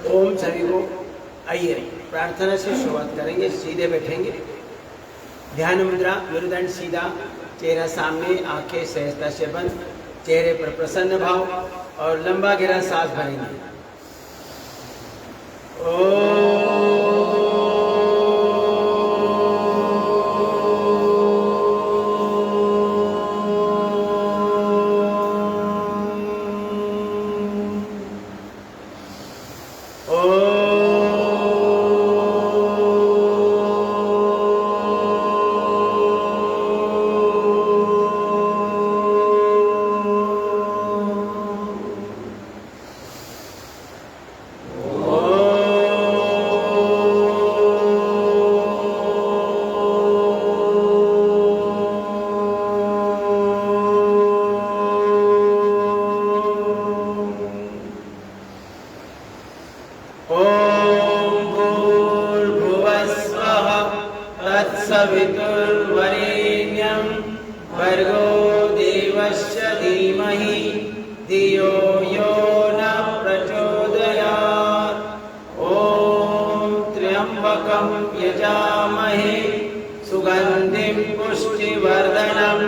ओम सभी को आइए प्रार्थना से शुरुआत करेंगे। सीधे बैठेंगे, ध्यान मुद्रा, मेरुदंड सीधा, चेहरा सामने, आंखें सहजता से बंद, चेहरे पर प्रसन्न भाव और लंबा गहरा सांस भरेंगे। तत्सवितुर्वरेण्यं भर्गो देवस्य धीमहि धियो यो न प्रचोदयात्। ॐ त्र्यम्बकं यजामहे सुगन्धिं पुष्टिवर्धनम्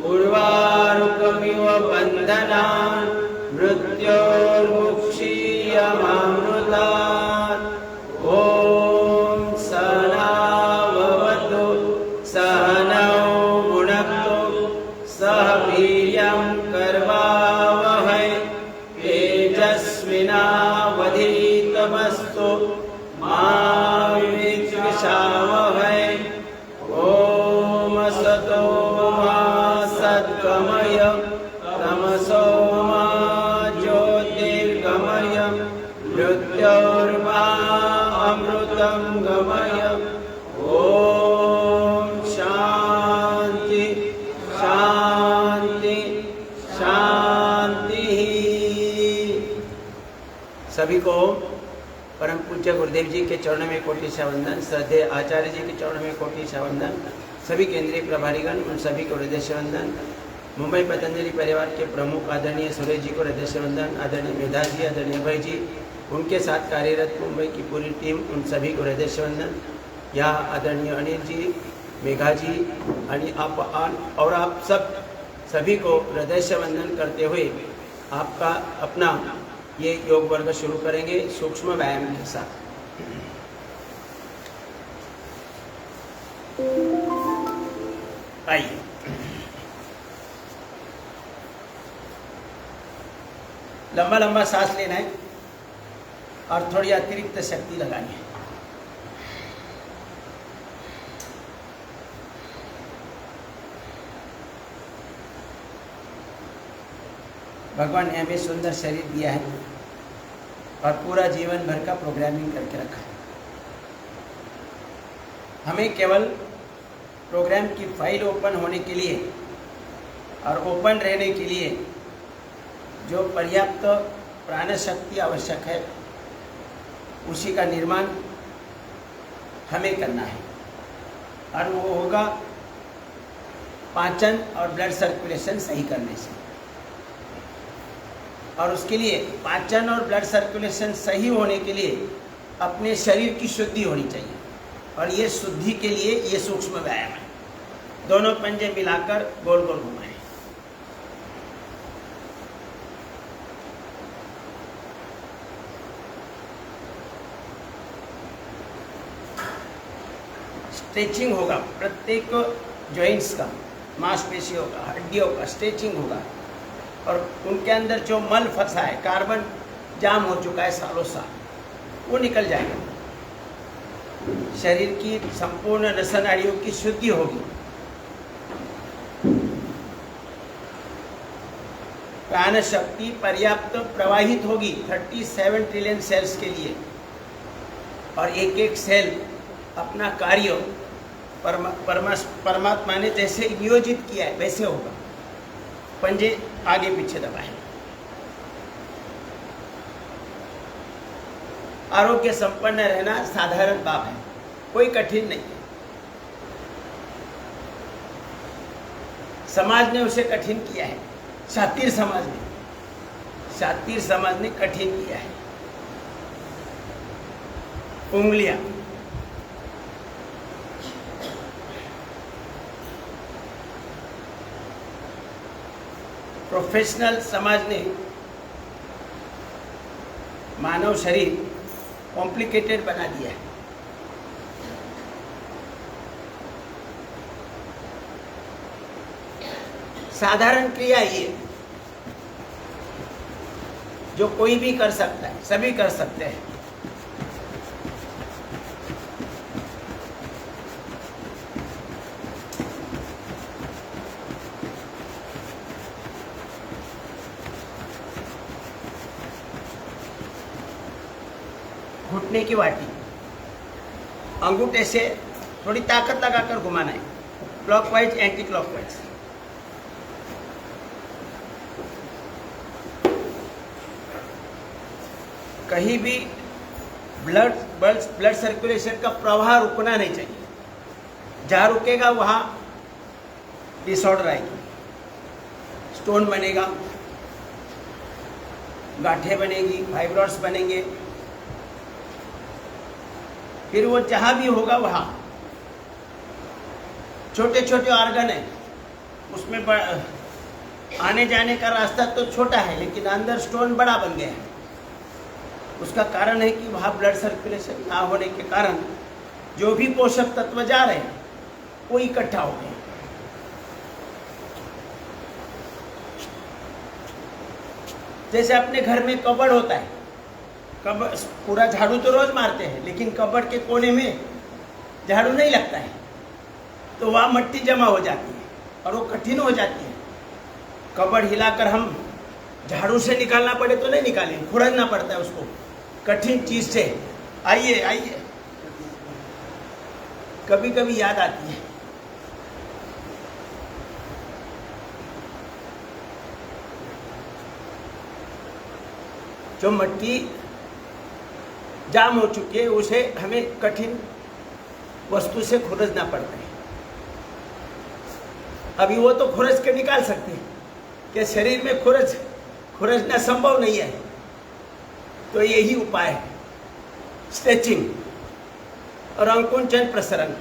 उर्वारुकमिव बन्धनान् मृत्योर्मुक्षीयमामृतात्। ॐ सहना भवतु सहनौ भुनक्तु सह वीर्यं कर्वावहै तेजस्विनावधीतमस्तु मा विद्विषावहै। ॐ असतो मा सद्गमय तमसो मा ज्योतिर्गमय मृत्योर्मा अमृतं गमय। ओम शांति शांति शांति। सभी को परम पूज्य गुरुदेव जी के चरणों में कोटि से वंदन, श्रद्धेय आचार्य जी के चरणों में कोटि से वंदन, सभी केंद्रीय प्रभारीगण उन सभी को हृदय से वंदन। मुंबई पतंजलि परिवार के प्रमुख आदरणीय सुरेश जी को हृदय से वंदन, आदरणीय मेधा जी, आदरणीय अभय जी, उनके साथ कार्यरत मुंबई की पूरी टीम, उन सभी को हृदय से वंदन। यहाँ आदरणीय अनिल जी, मेघा जी और आप सभी को हृदय से वंदन करते हुए आपका अपना ये योग वर्ग शुरू करेंगे सूक्ष्म व्यायाम के साथ। आइए, लंबा लंबा सांस लेना है और थोड़ी अतिरिक्त शक्ति लगानी है। भगवान ने हमें सुंदर शरीर दिया है और पूरा जीवन भर का प्रोग्रामिंग करके रखा है। हमें केवल प्रोग्राम की फाइल ओपन होने के लिए और ओपन रहने के लिए जो पर्याप्त प्राण शक्ति आवश्यक है उसी का निर्माण हमें करना है और वो होगा पाचन और ब्लड सर्कुलेशन सही करने से। और उसके लिए पाचन और ब्लड सर्कुलेशन सही होने के लिए अपने शरीर की शुद्धि होनी चाहिए और ये शुद्धि के लिए ये सूक्ष्म व्यायाम है। दोनों पंजे मिलाकर गोल गोल घुमाएं। स्ट्रेचिंग होगा प्रत्येक जॉइंट्स का, मांसपेशियों का, हड्डियों का स्ट्रेचिंग होगा और उनके अंदर जो मल फंसा है, कार्बन जाम हो चुका है सालों साल, वो निकल जाएगा। शरीर की संपूर्ण नसनाड़ियों की शुद्धि होगी। प्राण शक्ति पर्याप्त प्रवाहित होगी 37 ट्रिलियन सेल्स के लिए और एक एक सेल अपना कार्य परमात्मा ने जैसे नियोजित किया है वैसे होगा। पंजे आगे पीछे दबाएं। आरोग्य संपन्न रहना साधारण बात है, कोई कठिन नहीं है। समाज ने उसे कठिन किया है, शातिर समाज ने कठिन किया है। उंगलियां, प्रोफेशनल समाज ने मानव शरीर कॉम्प्लिकेटेड बना दिया है। साधारण क्रिया ये जो कोई भी कर सकता है, सभी कर सकते हैं। घुटने की वाटी, अंगूठे से थोड़ी ताकत लगाकर घुमाना है, क्लॉकवाइज एंटी क्लॉकवाइज। कहीं भी ब्लड सर्कुलेशन का प्रवाह रुकना नहीं चाहिए। जहाँ रुकेगा वहाँ डिसऑर्डर आएगी, स्टोन बनेगा, गांठें बनेगी, फाइब्रॉइड्स बनेंगे। फिर वो जहाँ भी होगा वहाँ छोटे छोटे ऑर्गन है, उसमें आने जाने का रास्ता तो छोटा है, लेकिन अंदर स्टोन बड़ा बन गया है। उसका कारण है कि वहाँ ब्लड सर्कुलेशन ना होने के कारण जो भी पोषक तत्व जा रहे हैं वो इकट्ठा हो गए। जैसे अपने घर में कबर्ड होता है, कबर्ड पूरा झाड़ू तो रोज मारते हैं, लेकिन कबर्ड के कोने में झाड़ू नहीं लगता है, तो वहाँ मिट्टी जमा हो जाती है और वो कठिन हो जाती है। कबर्ड हिलाकर हम झाड़ू से निकालना पड़े तो नहीं निकालेंगे, खुरदना पड़ता है उसको कठिन चीज से। आइए आइए, कभी कभी याद आती है। जो मिट्टी जाम हो चुकी है उसे हमें कठिन वस्तु से खुरदना पड़ता है। अभी वो तो खुरच के निकाल सकते हैं, कि शरीर में खुरचना संभव नहीं है, तो यही उपाय है, स्ट्रेचिंग और अंकुंचन प्रसरण।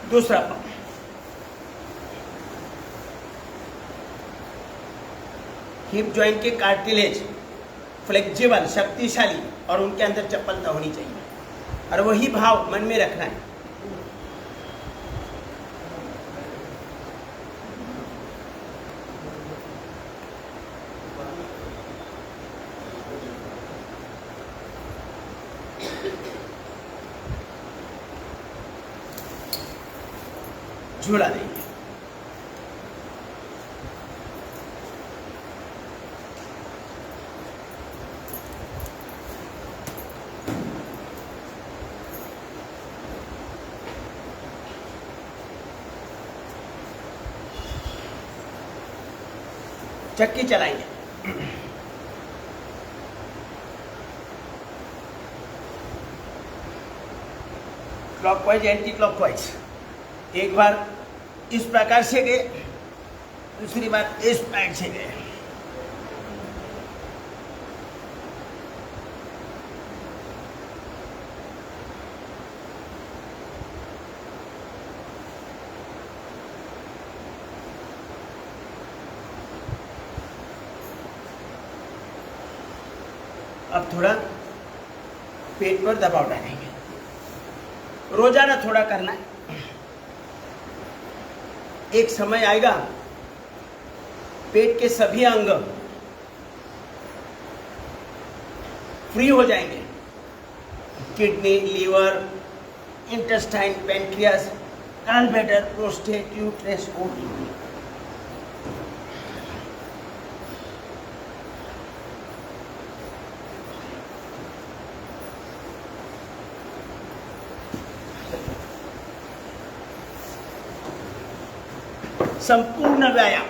दूसरा पाँव, हिप जॉइंट के कार्टिलेज फ्लेक्सिबल, शक्तिशाली और उनके अंदर चपलता होनी चाहिए, और वही भाव मन में रखना है। झूला देंगे। चक्की चलाएंगे। Clockwise anti clockwise. एक बार इस प्रकार से गए, दूसरी बार इस पैड से गए। अब थोड़ा पेट पर दबाव डालेंगे, रोजाना थोड़ा करना है। एक समय आएगा पेट के सभी अंग फ्री हो जाएंगे, kidney, liver, intestine, pancreas, gallbladder, prostate, uterus, ovary. संपूर्ण व्यायाम।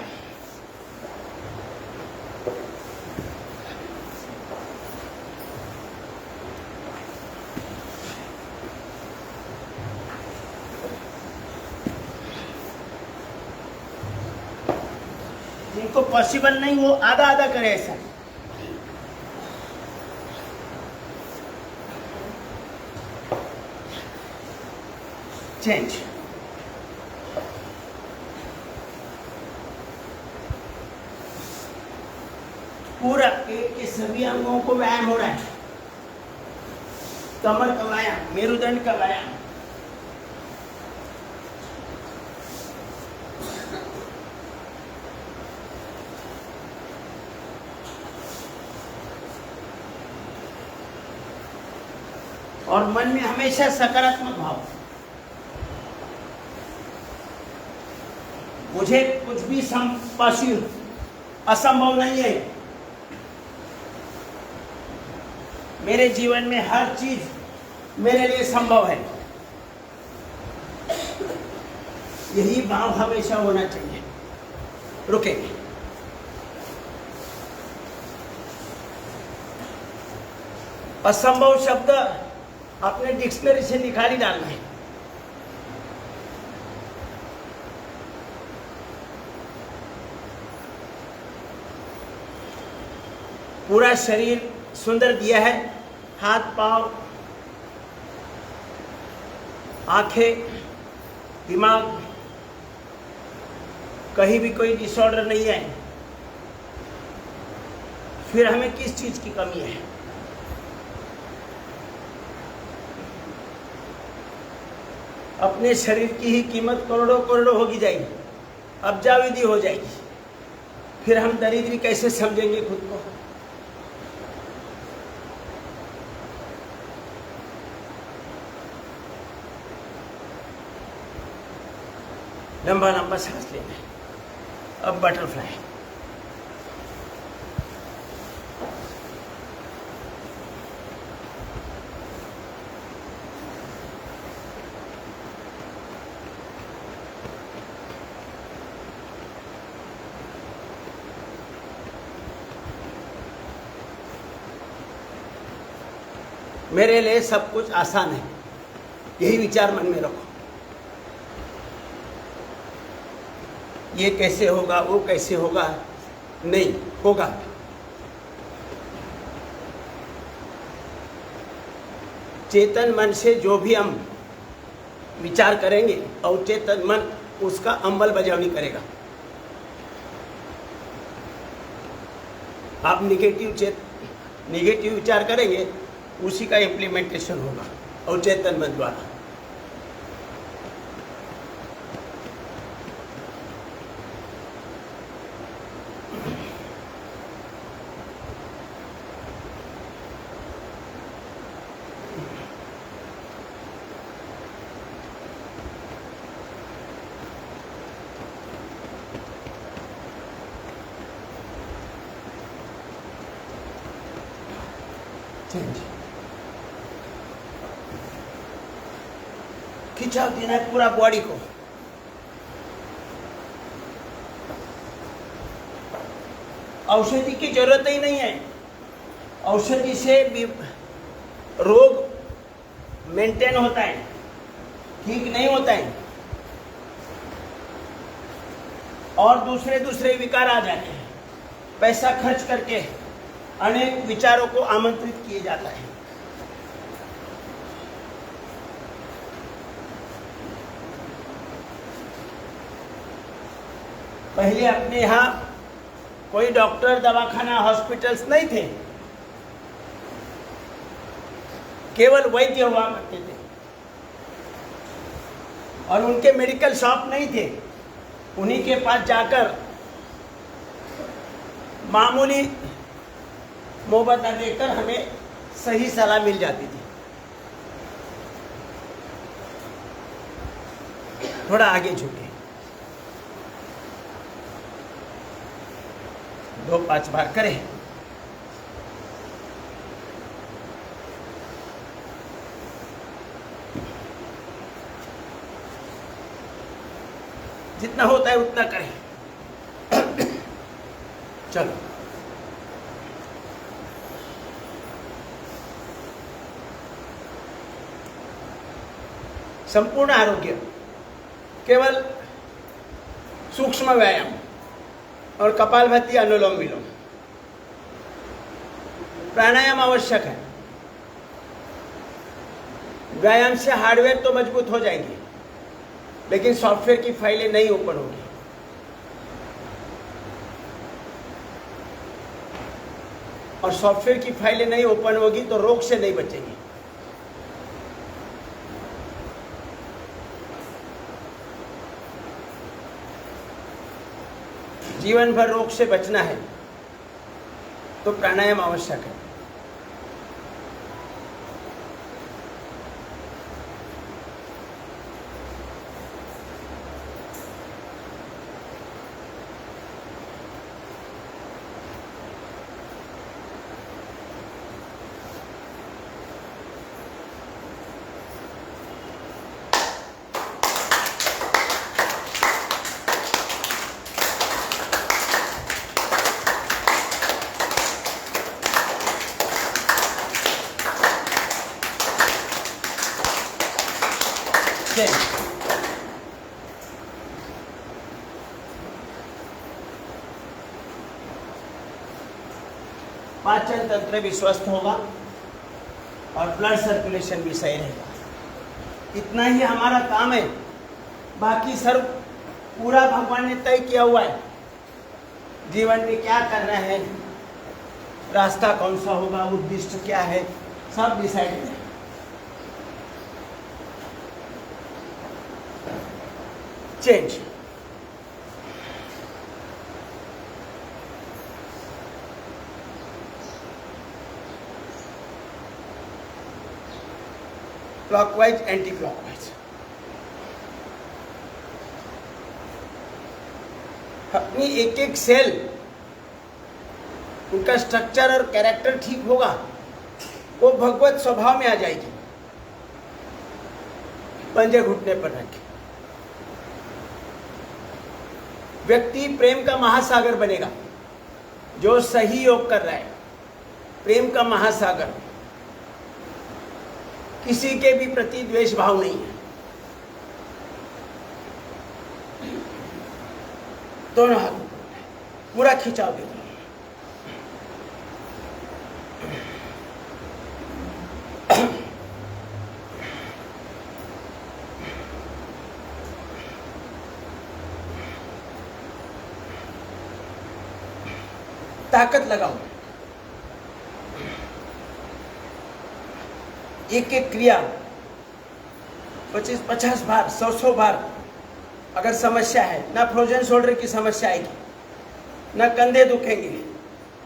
जिनको पॉसिबल नहीं वो आधा आधा करे ऐसा। चेंज। पूरा पेट के सभी अंगों को व्यायाम हो रहा है। कमर का व्यायाम, मेरुदंड का व्यायाम। और मन में हमेशा सकारात्मक भाव। मुझे कुछ भी असंभव नहीं है। मेरे जीवन में हर चीज मेरे लिए संभव है। यही भाव हमेशा होना चाहिए। रुके। असंभव शब्द अपने डिक्शनरी से निकाली डालना है। पूरा शरीर सुंदर दिया है। हाथ पांव, आंखें, दिमाग, कहीं भी कोई डिसऑर्डर नहीं है। फिर हमें किस चीज की कमी है? अपने शरीर की ही कीमत करोड़ों करोड़ों होगी जाएगी, अब्जा विधि हो जाएगी। फिर हम दरिद्री कैसे समझेंगे खुद को? लंबा लंबा सांस लेना है। अब बटरफ्लाई। मेरे लिए सब कुछ आसान है, यही विचार मन में रखो। ये कैसे होगा, वो कैसे होगा, नहीं होगा। चेतन मन से जो भी हम विचार करेंगे, अवचेतन मन उसका अमल बजावनी करेगा। आप निगेटिव विचार करेंगे, उसी का इम्प्लीमेंटेशन होगा अवचेतन मन द्वारा। खिंचाव देना है पूरा बॉडी को। औषधि की जरूरत ही नहीं है। औषधि से रोग मेंटेन होता है, ठीक नहीं होता है, और दूसरे विकार आ जाते हैं। पैसा खर्च करके अनेक विचारों को आमंत्रित किया जाता है। पहले अपने यहाँ कोई डॉक्टर, दवाखाना, हॉस्पिटल्स नहीं थे, केवल वैद्य हुआ करते थे। और उनके मेडिकल शॉप नहीं थे। उन्हीं के पास जाकर मामूली मोहब्बत देकर हमें सही सलाह मिल जाती थी। थोड़ा आगे झुके, 2-5 बार करें। जितना होता है उतना करें। चलो, संपूर्ण आरोग्य केवल सूक्ष्म व्यायाम, और कपालभाति, अनुलोम विलोम। प्राणायाम आवश्यक है। व्यायाम से हार्डवेयर तो मजबूत हो जाएंगे, लेकिन सॉफ्टवेयर की फाइलें नहीं ओपन होगी। और सॉफ्टवेयर की फाइलें नहीं ओपन होगी तो रोग से नहीं बचेंगे। जीवन भर रोग से बचना है तो प्राणायाम आवश्यक है। पाचन तंत्र भी स्वस्थ होगा और ब्लड सर्कुलेशन भी सही रहेगा। इतना ही हमारा काम है। बाकी सर पूरा भगवान ने तय किया हुआ है। जीवन में क्या करना है, रास्ता कौन सा होगा, उद्देश्य क्या है, सब डिसाइड है। चेंज। Clockwise, anti clockwise. अपनी एक एक सेल, उनका स्ट्रक्चर और कैरेक्टर ठीक होगा, वो भगवत स्वभाव में आ जाएगी। पंजे घुटने पर रखे व्यक्ति प्रेम का महासागर बनेगा। जो सही योग कर रहा है, प्रेम का महासागर, किसी के भी प्रति द्वेष भाव नहीं है। दोनों हाथ पूरा खिंचाव दे। ताकत लगाओ। एक एक क्रिया 25-50 बार, 100 बार। अगर समस्या है, ना फ्रोजन शोल्डर की समस्या आएगी, ना कंधे दुखेंगे,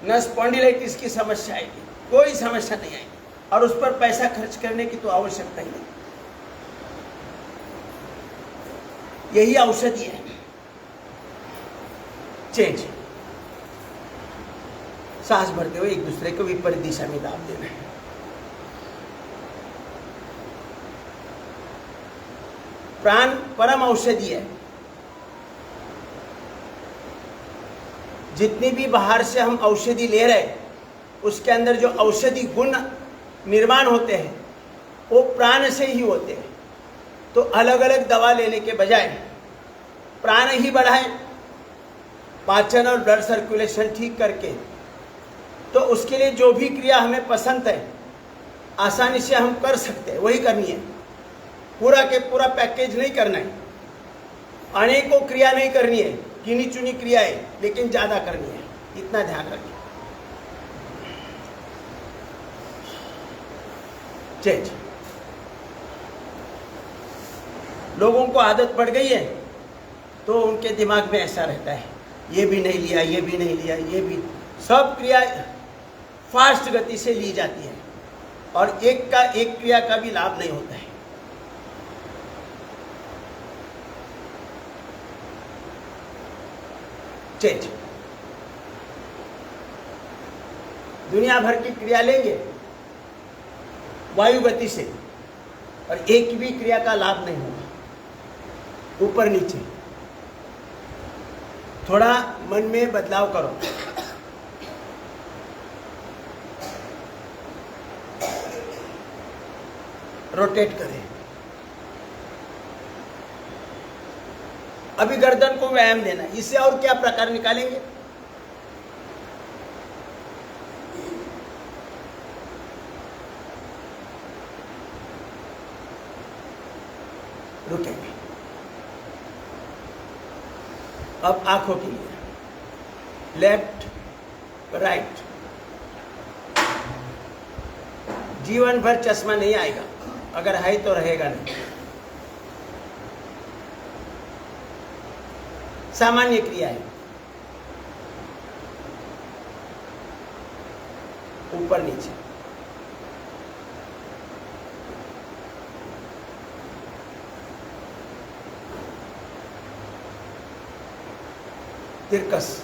ना स्पॉन्डिलाइटिस की समस्या आएगी, कोई समस्या नहीं आएगी। और उस पर पैसा खर्च करने की तो आवश्यकता ही नहीं। यही औषधि है। चेंज। सांस भरते हुए एक दूसरे को विपरीत दिशा में दाब देना है। प्राण परम औषधि है। जितनी भी बाहर से हम औषधि ले रहे, उसके अंदर जो औषधि गुण निर्माण होते हैं वो प्राण से ही होते हैं। तो अलग अलग दवा लेने के बजाय प्राण ही बढ़ाएं, पाचन और ब्लड सर्कुलेशन ठीक करके, तो उसके लिए जो भी क्रिया हमें पसंद है, आसानी से हम कर सकते हैं, वही करनी है। पूरा के पूरा पैकेज नहीं करना है। अनेकों क्रिया नहीं करनी है, गिनी चुनी क्रियाएं, लेकिन ज्यादा करनी है। इतना ध्यान रखें। चेंज। लोगों को आदत पड़ गई है तो उनके दिमाग में ऐसा रहता है, ये भी नहीं लिया, ये भी नहीं लिया, ये भी, सब क्रिया फास्ट गति से ली जाती है और एक का एक क्रिया का भी लाभ नहीं होता है। चेंज। दुनिया भर की क्रिया लेंगे वायु गति से और एक भी क्रिया का लाभ नहीं होगा। ऊपर नीचे थोड़ा मन में बदलाव करो। रोटेट करें। अभी गर्दन को व्यायाम देना है। इससे और क्या प्रकार निकालेंगे? रुकेंगे। अब आंखों के लिए लेफ्ट राइट। जीवन भर चश्मा नहीं आएगा, अगर है तो रहेगा नहीं। सामान्य क्रिया है, ऊपर नीचे। तिरकस,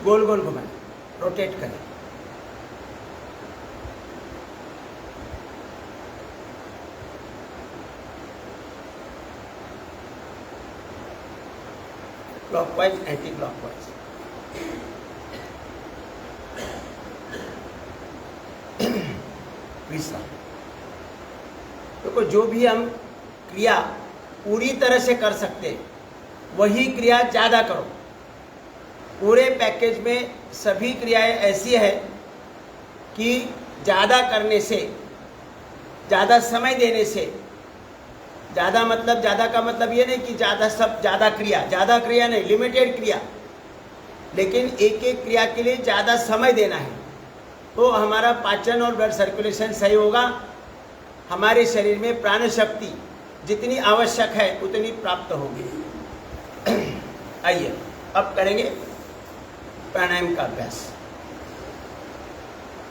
गोल गोल घुमाएं, रोटेट करें। Clockwise anti clockwise. तीसरा, देखो जो भी हम क्रिया पूरी तरह से कर सकते हैं वही क्रिया ज़्यादा करो। पूरे पैकेज में सभी क्रियाएं ऐसी है कि ज़्यादा करने से, ज़्यादा समय देने से, ज़्यादा मतलब ज़्यादा का मतलब ये नहीं कि ज़्यादा क्रिया नहीं, लिमिटेड क्रिया, लेकिन एक एक क्रिया के लिए ज़्यादा समय देना है तो हमारा पाचन और ब्लड सर्कुलेशन सही होगा। हमारे शरीर में प्राण शक्ति जितनी आवश्यक है उतनी प्राप्त होगी। आइए अब करेंगे प्राणायाम का अभ्यास।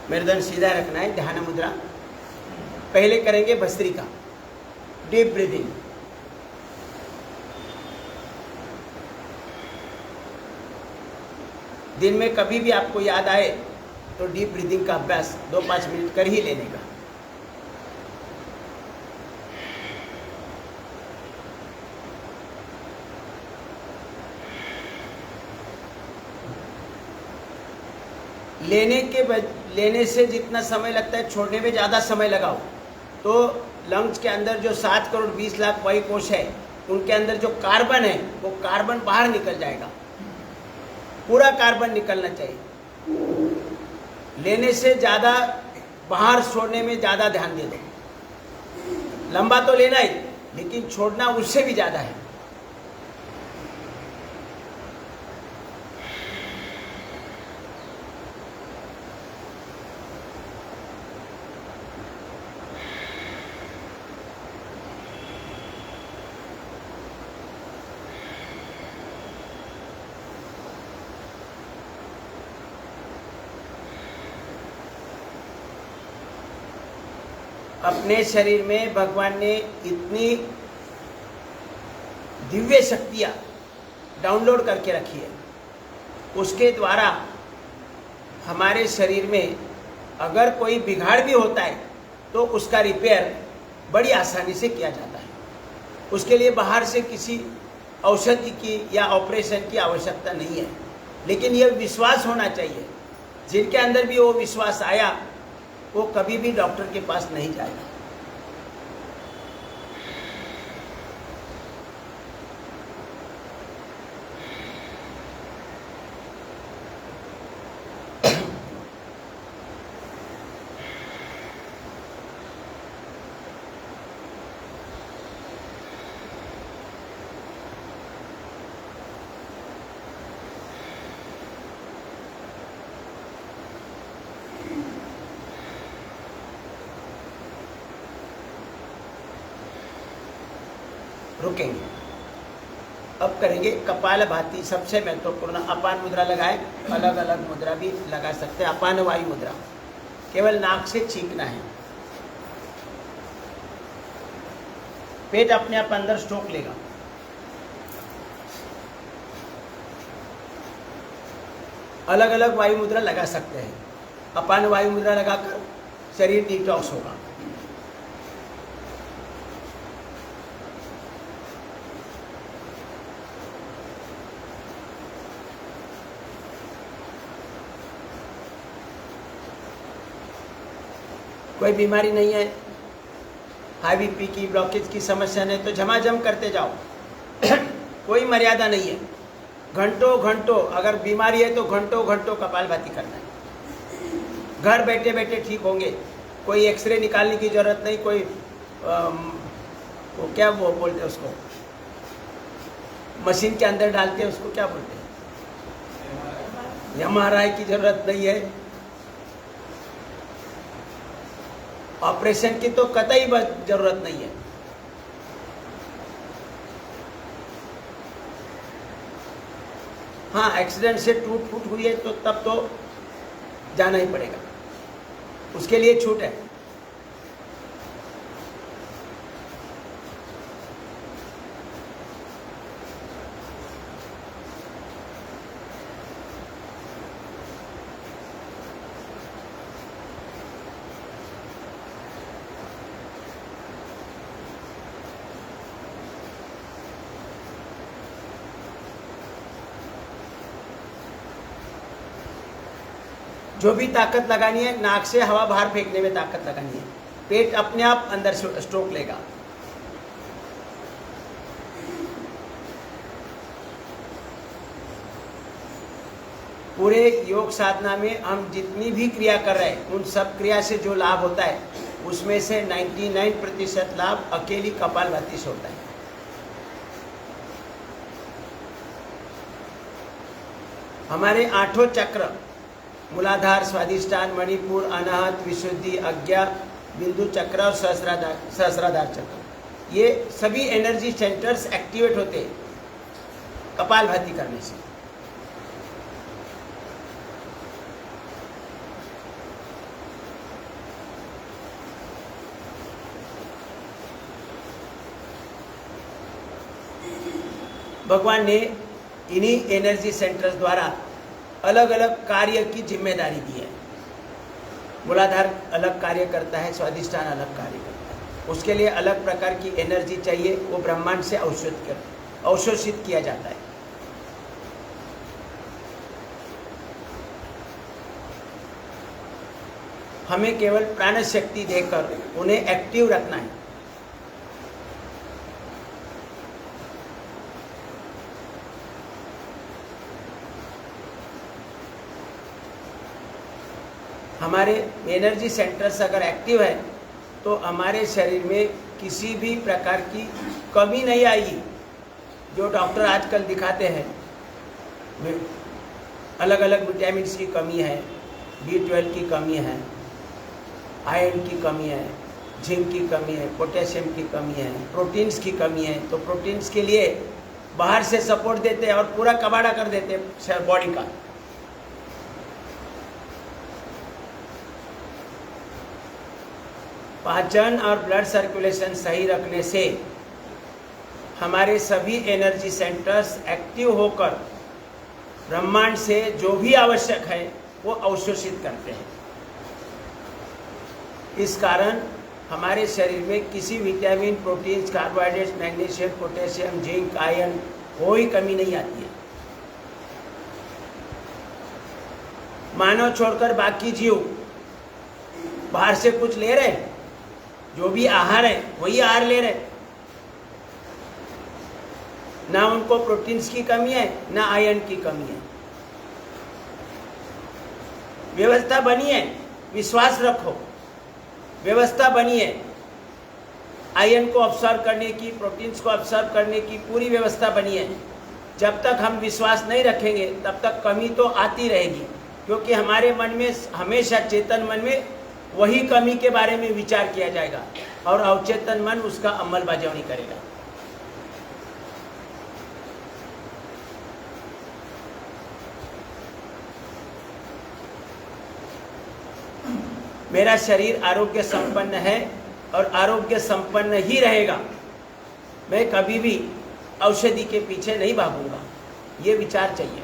मेरुदंड सीधा रखना है, ध्यान मुद्रा। पहले करेंगे भस्त्रिका, डीप ब्रीदिंग। दिन में कभी भी आपको याद आए तो डीप ब्रीदिंग का अभ्यास 2-5 मिनट कर ही लेने का। लेने से जितना समय लगता है छोड़ने में ज़्यादा समय लगाओ तो लंग्स के अंदर जो 7 करोड़ 20 लाख वायु कोश है उनके अंदर जो कार्बन है वो कार्बन बाहर निकल जाएगा। पूरा कार्बन निकलना चाहिए। लेने से ज़्यादा बाहर छोड़ने में ज़्यादा ध्यान दे दो। लंबा तो लेना ही, लेकिन छोड़ना उससे भी ज़्यादा है। अपने शरीर में भगवान ने इतनी दिव्य शक्तियाँ डाउनलोड करके रखी है, उसके द्वारा हमारे शरीर में अगर कोई बिगाड़ भी होता है तो उसका रिपेयर बड़ी आसानी से किया जाता है। उसके लिए बाहर से किसी औषधि की या ऑपरेशन की आवश्यकता नहीं है, लेकिन यह विश्वास होना चाहिए। जिनके अंदर भी वो विश्वास आया वो कभी भी डॉक्टर के पास नहीं जाएगा। रुकेंगे। अब करेंगे कपालभाति। सबसे महत्वपूर्ण अपान मुद्रा लगाए, अलग अलग मुद्रा भी लगा सकते हैं। अपान वायु मुद्रा, केवल नाक से छींकना है। पेट अपने आप अंदर स्ट्रोक लेगा। अलग अलग वायु मुद्रा लगा सकते हैं। अपान वायु मुद्रा लगाकर शरीर डिटॉक्स होगा। कोई बीमारी नहीं है, हाई बीपी की, ब्लॉकेज की समस्या नहीं, तो झमाझम करते जाओ। कोई मर्यादा नहीं है। घंटों घंटों अगर बीमारी है तो घंटों घंटों कपालभाति करना है। घर बैठे बैठे ठीक होंगे। कोई एक्सरे निकालने की जरूरत नहीं, कोई वो क्या वो बोलते हैं उसको, मशीन के अंदर डालते हैं उसको क्या बोलते हैं, MRI की जरूरत नहीं है। ऑपरेशन की तो कतई जरूरत नहीं है। हाँ, एक्सीडेंट से टूट फूट हुई है तो तब तो जाना ही पड़ेगा, उसके लिए छूट है। जो भी ताकत लगानी है, नाक से हवा बाहर फेंकने में ताकत लगानी है। पेट अपने आप अंदर से स्ट्रोक लेगा। पूरे योग साधना में हम जितनी भी क्रिया कर रहे हैं, उन सब क्रिया से जो लाभ होता है उसमें से 99% लाभ अकेली कपालभाति से होता है। हमारे 8 चक्र, मूलाधार, स्वादिष्ठान, मणिपुर, अनाहत, विशुद्धि, आज्ञा, बिंदु चक्र और सहस्राधार चक्र, ये सभी एनर्जी सेंटर्स एक्टिवेट होते हैं कपालभाति करने से। भगवान ने इन्हीं एनर्जी सेंटर्स द्वारा अलग अलग कार्य की जिम्मेदारी दी है। मूलाधार अलग कार्य करता है, स्वादिष्ठान अलग कार्य करता है, उसके लिए अलग प्रकार की एनर्जी चाहिए, वो ब्रह्मांड से अवशोषित किया जाता है। हमें केवल प्राण शक्ति देकर उन्हें एक्टिव रखना है। हमारे एनर्जी सेंटर्स अगर एक्टिव है तो हमारे शरीर में किसी भी प्रकार की कमी नहीं आएगी। जो डॉक्टर आजकल दिखाते हैं, अलग अलग विटामिन की कमी है, B12 की कमी है, आयरन की कमी है, जिंक की कमी है, पोटेशियम की कमी है, प्रोटीन्स की कमी है, तो प्रोटीन्स के लिए बाहर से सपोर्ट देते हैं और पूरा कबाड़ा कर देते हैं बॉडी का। पाचन और ब्लड सर्कुलेशन सही रखने से हमारे सभी एनर्जी सेंटर्स एक्टिव होकर ब्रह्मांड से जो भी आवश्यक है वो अवशोषित करते हैं। इस कारण हमारे शरीर में किसी vitamin, proteins, carbohydrates, magnesium, potassium, zinc, iron कोई कमी नहीं आती है। मानव छोड़कर बाकी जीव बाहर से कुछ ले रहे हैं, जो भी आहार है वही आहार ले रहे, ना उनको प्रोटीन्स की कमी है ना आयरन की कमी है। व्यवस्था बनी है, विश्वास रखो, व्यवस्था बनी है। आयरन को ऑब्जर्व करने की, प्रोटीन्स को ऑब्जर्व करने की पूरी व्यवस्था बनी है। जब तक हम विश्वास नहीं रखेंगे तब तक कमी तो आती रहेगी, क्योंकि हमारे मन में हमेशा, चेतन मन में वही कमी के बारे में विचार किया जाएगा और अवचेतन मन उसका अमलबजावनी करेगा। मेरा शरीर आरोग्य संपन्न है और आरोग्य संपन्न ही रहेगा। मैं कभी भी औषधि के पीछे नहीं भागूंगा, ये विचार चाहिए।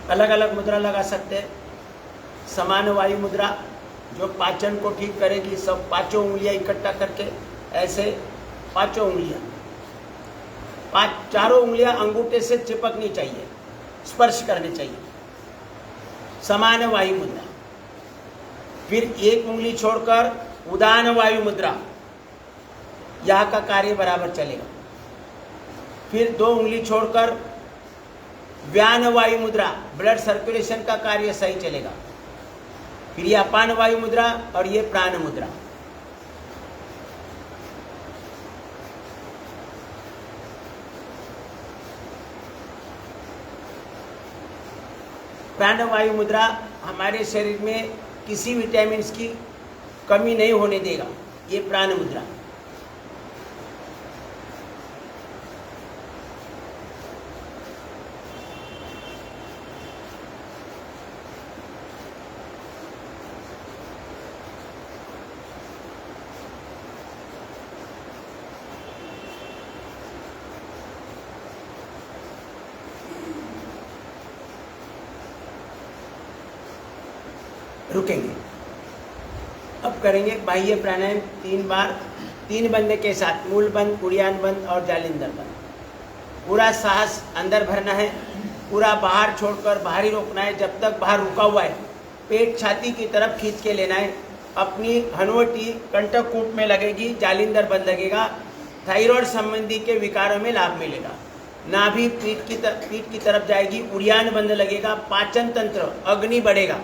अलग अलग मुद्रा लगा सकते हैं। समान वायु मुद्रा, जो पाचन को ठीक करेगी। सब पांचों उंगलियां इकट्ठा करके ऐसे पांचों उंगलियां, चारों उंगलियां अंगूठे से चिपकनी चाहिए, स्पर्श करनी चाहिए। समान वायु मुद्रा। फिर एक उंगली छोड़कर उदान वायु मुद्रा, यहाँ का कार्य बराबर चलेगा। फिर दो उंगली छोड़कर व्यान वायु मुद्रा, ब्लड सर्कुलेशन का कार्य सही चलेगा। फिर ये अपान वायु मुद्रा और ये प्राण मुद्रा। प्राण वायु मुद्रा हमारे शरीर में किसी विटामिन की कमी नहीं होने देगा, ये प्राण मुद्रा। रुकेंगे। अब करेंगे बाह्य प्राणायाम 3 बार, 3 बंद के साथ, मूल बंद, कुड़ियान बंद और जालिंदर बंद। पूरा सांस अंदर भरना है, पूरा बाहर छोड़कर बाहर ही रोकना है। जब तक बाहर रुका हुआ है पेट छाती की तरफ खींच के लेना है। अपनी हनवटी कंठकूट में लगेगी, जालिंदर बंद लगेगा। थायराइड संबंधी के विकारों में लाभ मिलेगा। नाभि पीठ की तरफ जाएगी, उड़ियान बंद लगेगा। पाचन तंत्र, अग्नि बढ़ेगा।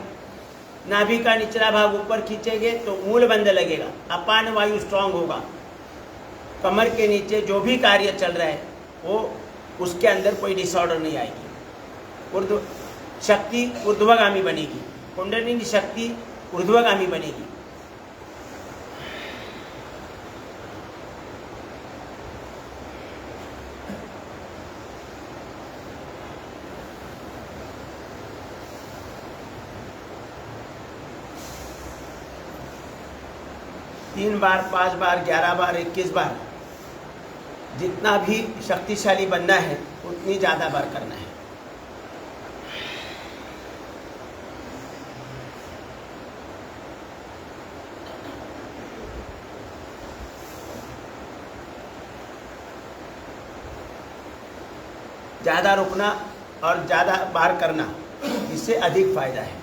नाभि का निचला भाग ऊपर खींचेंगे तो मूल बंद लगेगा, अपान वायु स्ट्रांग होगा। कमर के नीचे जो भी कार्य चल रहा है वो उसके अंदर कोई डिसऑर्डर नहीं आएगी। शक्ति ऊर्ध्वगामी बनेगी, कुंडलिनी शक्ति ऊर्ध्वगामी बनेगी। तीन बार, 5 बार, 11 बार, 21 बार, जितना भी शक्तिशाली बनना है उतनी ज़्यादा बार करना है। ज़्यादा रुकना और ज़्यादा बार करना, इससे अधिक फायदा है।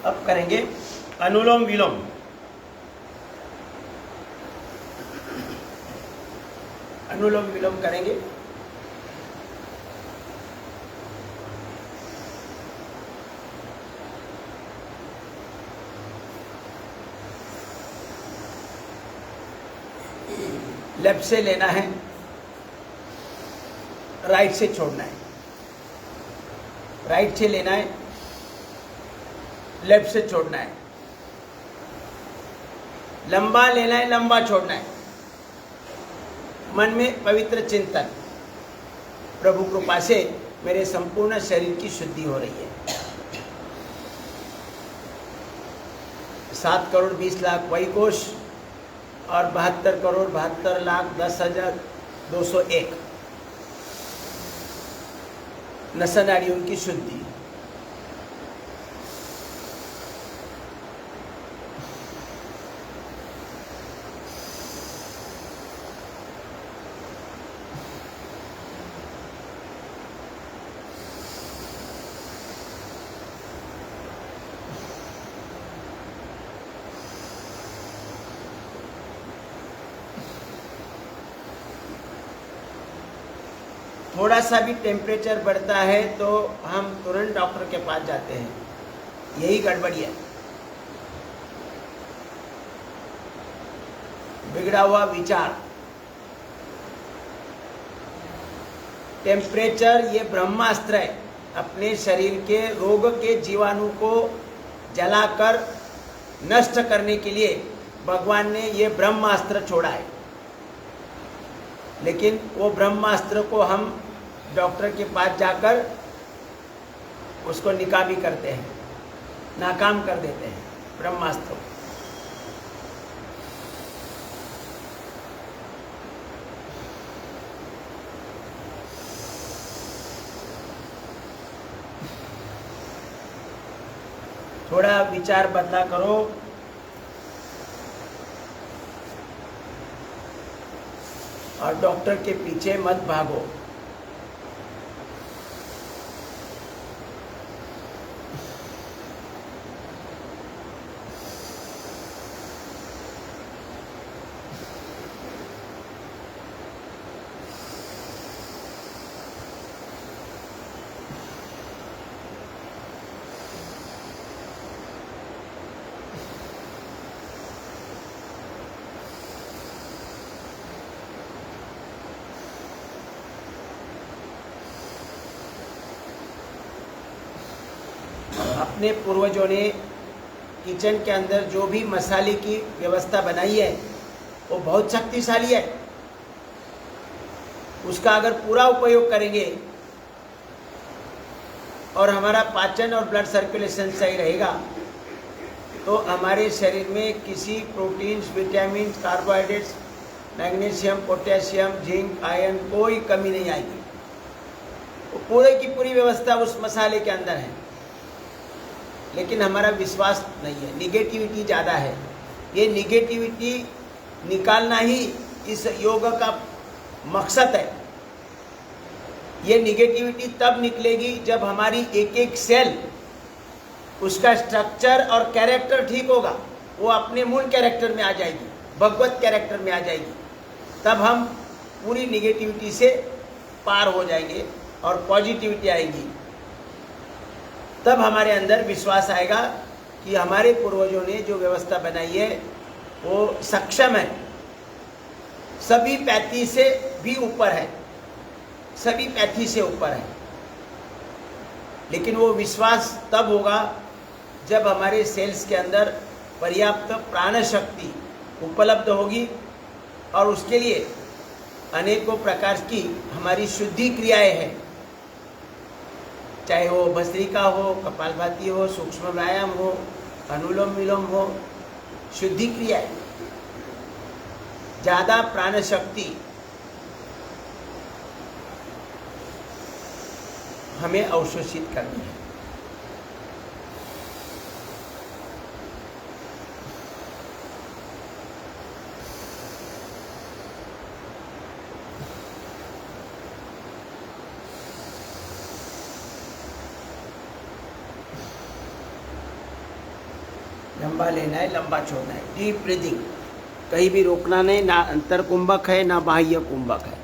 अब करेंगे अनुलोम विलोम। अनुलोम विलोम करेंगे। लेफ्ट से लेना है, राइट से छोड़ना है। राइट से लेना है, लेफ्ट से छोड़ना है। लंबा लेना है, लंबा छोड़ना है। मन में पवित्र चिंतन, प्रभु कृपा से मेरे संपूर्ण शरीर की शुद्धि हो रही है। 7 करोड़ 20 लाख वही कोश और 72 करोड़ 72 लाख 10,201 नसा नाड़ियों की शुद्धि। थोड़ा सा भी टेम्परेचर बढ़ता है तो हम तुरंत डॉक्टर के पास जाते हैं, यही गड़बड़ी है। बिगड़ा हुआ विचार, टेम्परेचर ये ब्रह्मास्त्र है। अपने शरीर के रोग के जीवाणु को जलाकर नष्ट करने के लिए भगवान ने ये ब्रह्मास्त्र छोड़ा है। लेकिन वो ब्रह्मास्त्र को हम डॉक्टर के पास जाकर उसको निकामी करते हैं, नाकाम कर देते हैं ब्रह्मास्त्र। थोड़ा विचार बदला करो। और डॉक्टर के पीछे मत भागो। अपने पूर्वजों ने किचन के अंदर जो भी मसाले की व्यवस्था बनाई है वो बहुत शक्तिशाली है। उसका अगर पूरा उपयोग करेंगे और हमारा पाचन और ब्लड सर्कुलेशन सही रहेगा तो हमारे शरीर में किसी proteins, vitamin, carbohydrates, magnesium, potassium, zinc, iron कोई कमी नहीं आएगी। वो पूरे की पूरी व्यवस्था उस मसाले के अंदर है। लेकिन हमारा विश्वास नहीं है, निगेटिविटी ज़्यादा है। ये निगेटिविटी निकालना ही इस योग का मकसद है। ये निगेटिविटी तब निकलेगी जब हमारी एक एक सेल, उसका स्ट्रक्चर और कैरेक्टर ठीक होगा। वो अपने मूल कैरेक्टर में आ जाएगी, भगवत कैरेक्टर में आ जाएगी। तब हम पूरी निगेटिविटी से पार हो जाएंगे और पॉजिटिविटी आएगी। तब हमारे अंदर विश्वास आएगा कि हमारे पूर्वजों ने जो व्यवस्था बनाई है वो सक्षम है, सभी पैथी से भी ऊपर है, सभी पैथी से ऊपर है। लेकिन वो विश्वास तब होगा जब हमारे सेल्स के अंदर पर्याप्त प्राण शक्ति उपलब्ध होगी और उसके लिए अनेकों प्रकार की हमारी शुद्धि क्रियाएं हैं, चाहे वो भस्त्रिका हो, कपालभाति हो, सूक्ष्म व्यायाम हो, अनुलोम विलोम हो, शुद्धि क्रियाएं। ज़्यादा प्राण शक्ति हमें अवशोषित करनी है। लंबा लेना है, लंबा छोड़ना है। डीप ब्रीदिंग, कहीं भी रोकना नहीं। ना अंतर कुंभक है ना बाह्य कुंभक है।